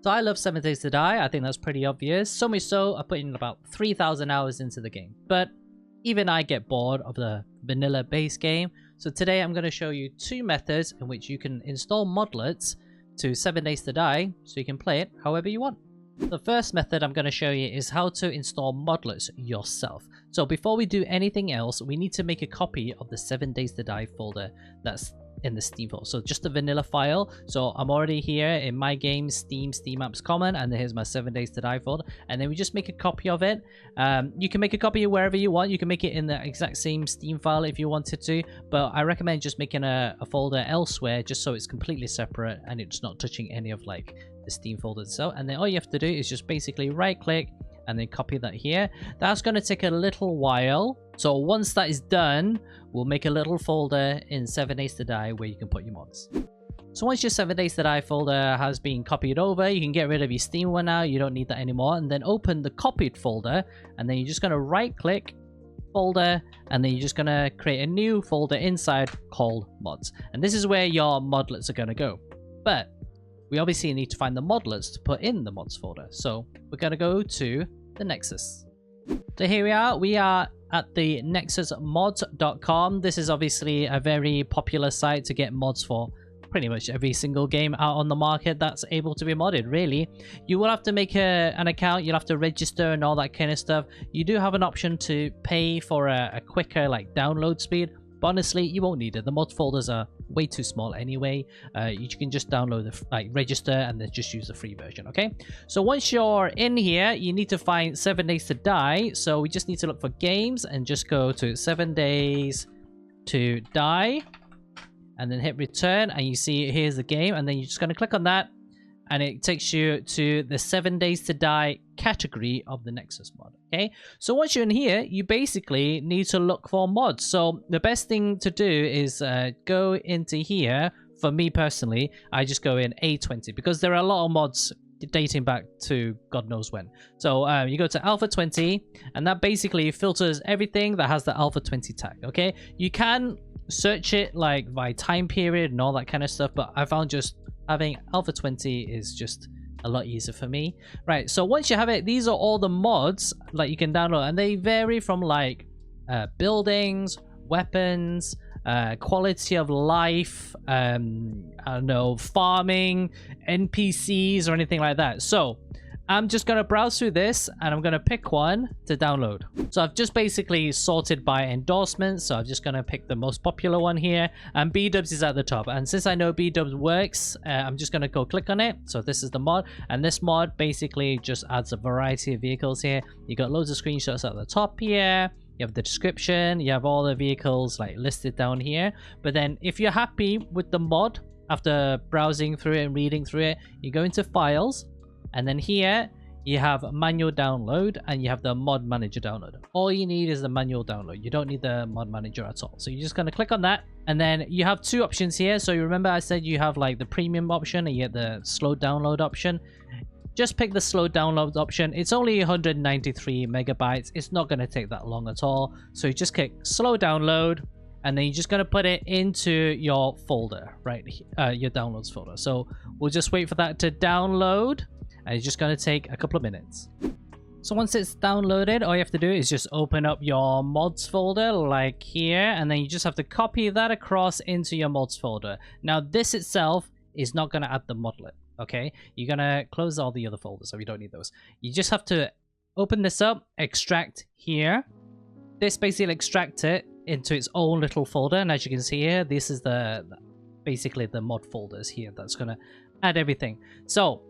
So I love 7 Days to Die. I think that's pretty obvious. So much so, I put in about 3,000 hours into the game. But even I get bored of the vanilla base game. So today I'm going to show you 2 methods in which you can install Modlets to 7 Days to Die so you can play it however you want. The first method I'm going to show you is how to install Modlets yourself. So before we do anything else, we need to make a copy of the 7 Days to Die folder that's in the Steam folder. So just the vanilla file. So I'm already here in my game, Steam apps common, and here's my 7 Days to Die folder. And then we just make a copy of it. You can make a copy wherever you want. You can make it in the exact same Steam file if you wanted to, but I recommend just making a folder elsewhere just so it's completely separate and it's not touching any of like the Steam folder itself. And then all you have to do is just basically right click and then copy that here. That's going to take a little while. So once that is done, we'll make a little folder in 7 Days to Die where you can put your mods. So once your 7 Days to Die folder has been copied over, you can get rid of your Steam one now. You don't need that anymore. And then open the copied folder. And then you're just going to right click, folder, and then you're just going to create a new folder inside called mods. And this is where your modlets are going to go. But we obviously need to find the modlets to put in the mods folder. So we're going to go to the Nexus. So here we are at the nexusmods.com. This is obviously a very popular site to get mods for pretty much every single game out on the market that's able to be modded. Really, you will have to make an account, you'll have to register and all that kind of stuff. You do have an option to pay for a quicker like download speed, but honestly you won't need it. The mod folders are way too small anyway. You can just download the register and then just use the free version. Okay, so once you're in here, you need to find 7 Days to Die. So we just need to look for games and just go to 7 Days to Die and then hit return, and you see here's the game, and then you're just going to click on that and it takes you to the 7 Days to Die category of the Nexus mod. Okay, so once you're in here, you basically need to look for mods. So the best thing to do is go into here. For me personally, I just go in A20 because there are a lot of mods dating back to God knows when. So you go to Alpha 20, and that basically filters everything that has the Alpha 20 tag. Okay, you can search it like by time period and all that kind of stuff, but I found just having Alpha 20 is just a lot easier for me. Right, so once you have it, these are all the mods like you can download, and they vary from like buildings, weapons, quality of life, I don't know, farming, NPCs or anything like that. So I'm just going to browse through this and I'm going to pick one to download. So I've just basically sorted by endorsements. So I'm just going to pick the most popular one here, and B-dubs is at the top. And since I know B-dubs works, I'm just going to go click on it. So this is the mod, and this mod basically just adds a variety of vehicles here. You got loads of screenshots at the top here. You have the description, you have all the vehicles like listed down here. But then if you're happy with the mod, after browsing through it and reading through it, you go into files, and then here you have manual download and you have the mod manager download. All you need is the manual download. You don't need the mod manager at all. So you're just going to click on that, and then you have 2 options here. So you remember I said you have like the premium option and you get the slow download option. Just pick the slow download option. It's only 193 megabytes. It's not going to take that long at all. So you just click slow download, and then you're just going to put it into your folder, right? Your downloads folder. So we'll just wait for that to download, and it's just going to take a couple of minutes. So once it's downloaded, all you have to do is just open up your mods folder like here, and then you just have to copy that across into your mods folder. Now this itself is not going to add the modlet. Okay, you're gonna close all the other folders, so you don't need those. You just have to open this up, extract here. This basically extracts it into its own little folder, and as you can see here, this is basically the mod folders here. That's gonna add everything. So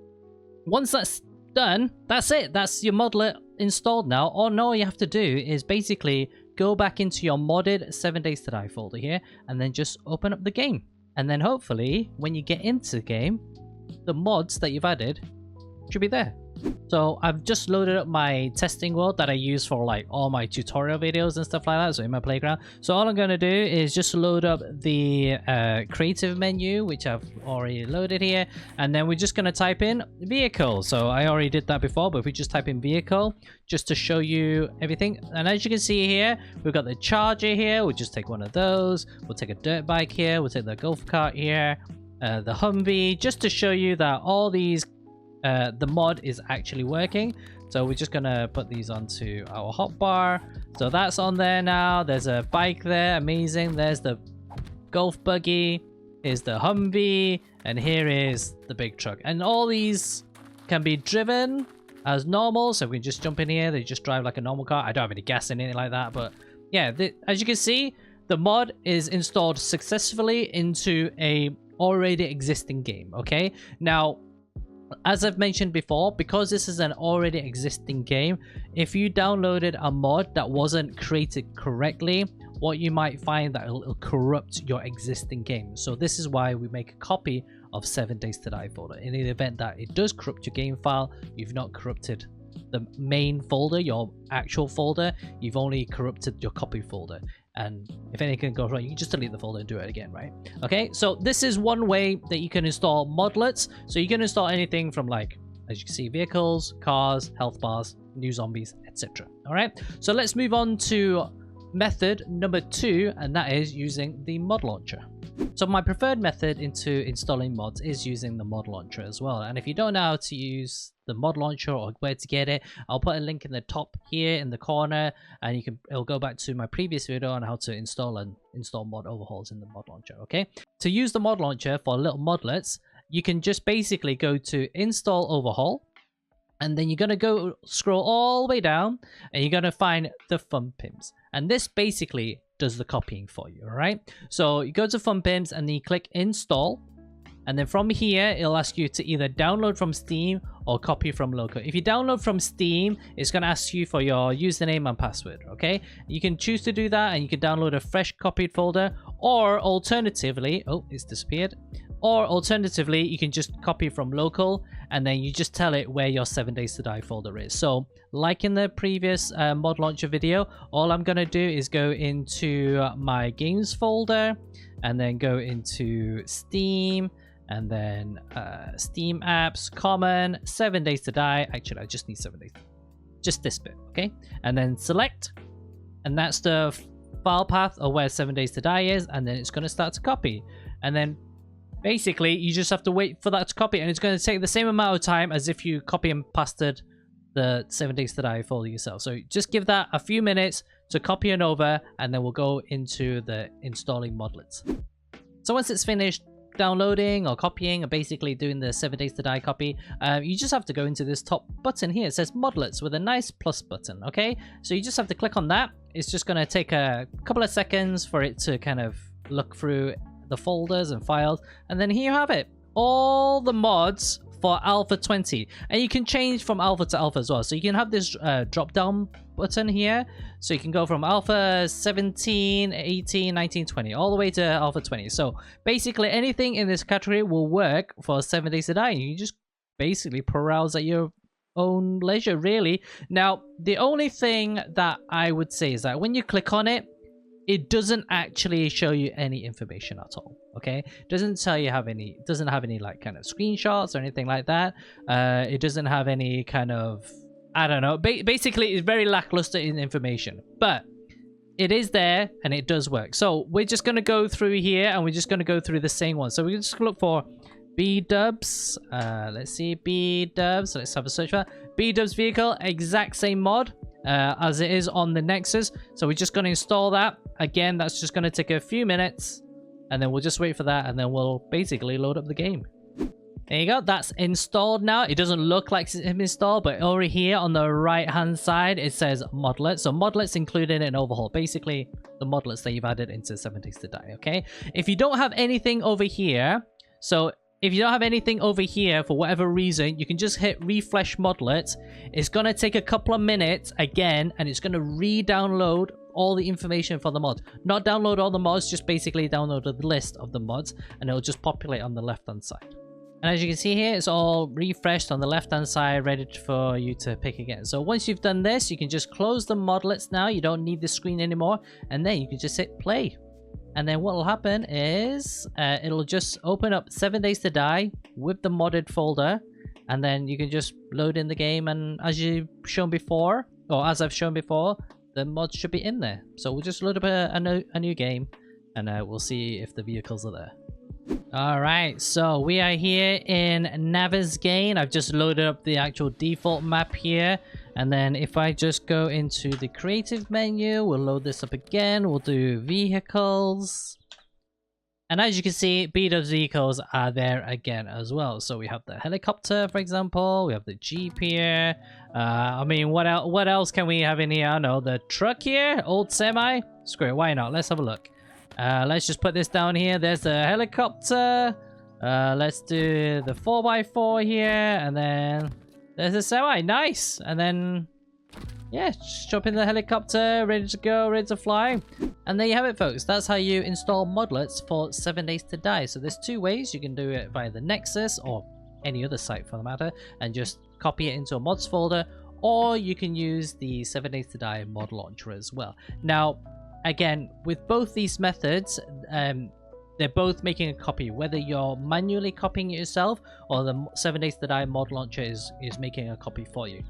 once that's done, that's it. That's your modlet installed now. All you have to do is basically go back into your modded 7 Days to Die folder here, and then just open up the game. And then hopefully, when you get into the game, the mods that you've added should be there. So I've just loaded up my testing world that I use for like all my tutorial videos and stuff like that, so in my playground. So all I'm going to do is just load up the creative menu, which I've already loaded here, and then we're just going to type in vehicle. So I already did that before, but if we just type in vehicle just to show you everything, and as you can see here, we've got the Charger here. We'll just take one of those. We'll take a dirt bike here. We'll take the golf cart here, the Humvee, just to show you that all these the mod is actually working. So we're just gonna put these onto our hotbar. So that's on there now. There's a bike there, amazing. There's the golf buggy, here's the Humvee, and here is the big truck. And all these can be driven as normal, so we can just jump in here. They just drive like a normal car. I don't have any gas in anything like that, but yeah, as you can see, the mod is installed successfully into a already existing game. Okay, now as I've mentioned before, because this is an already existing game, if you downloaded a mod that wasn't created correctly, what you might find that it'll corrupt your existing game. So this is why we make a copy of 7 Days to Die folder. In the event that it does corrupt your game file, you've not corrupted the main folder, your actual folder, you've only corrupted your copy folder. And if anything goes wrong, you can just delete the folder and do it again, right? Okay, so this is one way that you can install Modlets. So you can install anything from, like, as you can see, vehicles, cars, health bars, new zombies, etc. All right, so let's move on to method number 2, and that is using the mod launcher. So my preferred method into installing mods is using the mod launcher as well. And if you don't know how to use the mod launcher or where to get it, I'll put a link in the top here in the corner, and it'll go back to my previous video on how to install mod overhauls in the mod launcher. Okay, to use the mod launcher for little modlets, you can just basically go to install overhaul, and then you're going to scroll all the way down, and you're going to find the fun pims. And this basically does the copying for you, all right? So you go to fun pims and then you click install. And then from here, it'll ask you to either download from Steam or copy from local. If you download from Steam, it's going to ask you for your username and password, okay? You can choose to do that, and you can download a fresh copied folder, or alternatively, oh, it's disappeared. Or alternatively, you can just copy from local, and then you just tell it where your 7 Days to Die folder is. So like in the previous mod launcher video, all I'm going to do is go into my games folder, and then go into Steam, and then Steam apps, common, 7 Days to Die. Actually, I just need 7 days. Just this bit, okay? And then select, and that's the file path of where 7 Days to Die is, and then it's going to start to copy. And then basically, you just have to wait for that to copy, and it's going to take the same amount of time as if you copy and pasted the 7 Days to Die folder yourself. So just give that a few minutes to copy it over, and then we'll go into the installing modlets. So once it's finished downloading or copying, or basically doing the 7 Days to Die copy, you just have to go into this top button here. It says Modlets with a nice plus button, okay? So you just have to click on that. It's just going to take a couple of seconds for it to kind of look through the folders and files, and then here you have it, all the mods for Alpha 20. And you can change from Alpha to Alpha as well. So you can have this drop down button here, so you can go from Alpha 17, 18, 19, 20 all the way to Alpha 20. So basically anything in this category will work for 7 Days to Die. You just basically peruse at your own leisure, really. Now the only thing that I would say is that when you click on it, it doesn't actually show you any information at all, okay? It doesn't tell you it doesn't have any like kind of screenshots or anything like that. It doesn't have any kind of, I don't know. Basically, it's very lackluster in information, but it is there and it does work. So we're just going to go through here, and we're just going to go through the same one. So we just look for B-dubs. Let's see, B-dubs. Let's have a search for that. B-dubs vehicle, exact same mod as it is on the Nexus. So we're just going to install that. Again, that's just going to take a few minutes, and then we'll just wait for that, and then we'll basically load up the game. There you go, that's installed now. It doesn't look like it's installed, but over here on the right hand side it says Modlets. So Modlets included in overhaul, basically the Modlets that you've added into 7 Days to Die, okay? If you don't have anything over here, if you don't have anything over here for whatever reason, you can just hit refresh Modlets. It's going to take a couple of minutes again, and it's going to re-download all the information for the mod. Not download all the mods, just basically download the list of the mods, and it'll just populate on the left hand side. And as you can see here, it's all refreshed on the left hand side, ready for you to pick again. So once you've done this, you can just close the modlets now. You don't need the screen anymore, and then you can just hit play. And then what will happen is it'll just open up 7 Days to Die with the modded folder, and then you can just load in the game, and as you've shown before, or as I've shown before, the mods should be in there. So we'll just load up a new game, and we'll see if the vehicles are there. Alright, so we are here in Navezgane. I've just loaded up the actual default map here. And then if I just go into the creative menu, we'll load this up again. We'll do vehicles. And as you can see, B-dubs vehicles are there again as well. So we have the helicopter, for example. We have the Jeep here. I mean, what else can we have in here? I don't know, the truck here, old semi. Screw it, why not? Let's have a look. Let's just put this down here. There's the helicopter. Let's do the 4x4 here. And then there's the semi. Nice. And then, yeah, just jump in the helicopter. Ready to go. Ready to fly. And there you have it, folks. That's how you install Modlets for 7 Days to Die. So there's two ways. You can do it via the Nexus or any other site for the matter. And just copy it into a mods folder. Or you can use the 7 Days to Die mod launcher as well. Now, again, with both these methods, they're both making a copy, whether you're manually copying it yourself or the 7 Days to Die mod launcher is making a copy for you.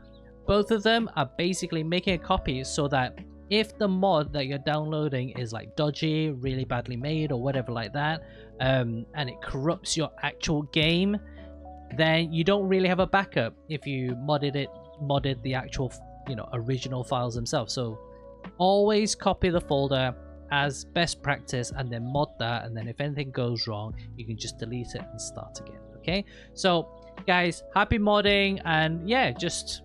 Both of them are basically making a copy so that if the mod that you're downloading is like dodgy, really badly made or whatever like that, and it corrupts your actual game, then you don't really have a backup if you modded the actual, original files themselves. So always copy the folder as best practice and then mod that, and then if anything goes wrong, you can just delete it and start again. Okay, so guys, happy modding, and yeah, just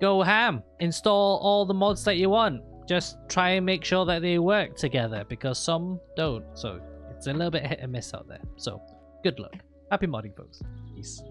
go ham. Install all the mods that you want. Just try and make sure that they work together, because some don't. So it's a little bit hit and miss out there. So good luck. Happy modding, folks. Peace.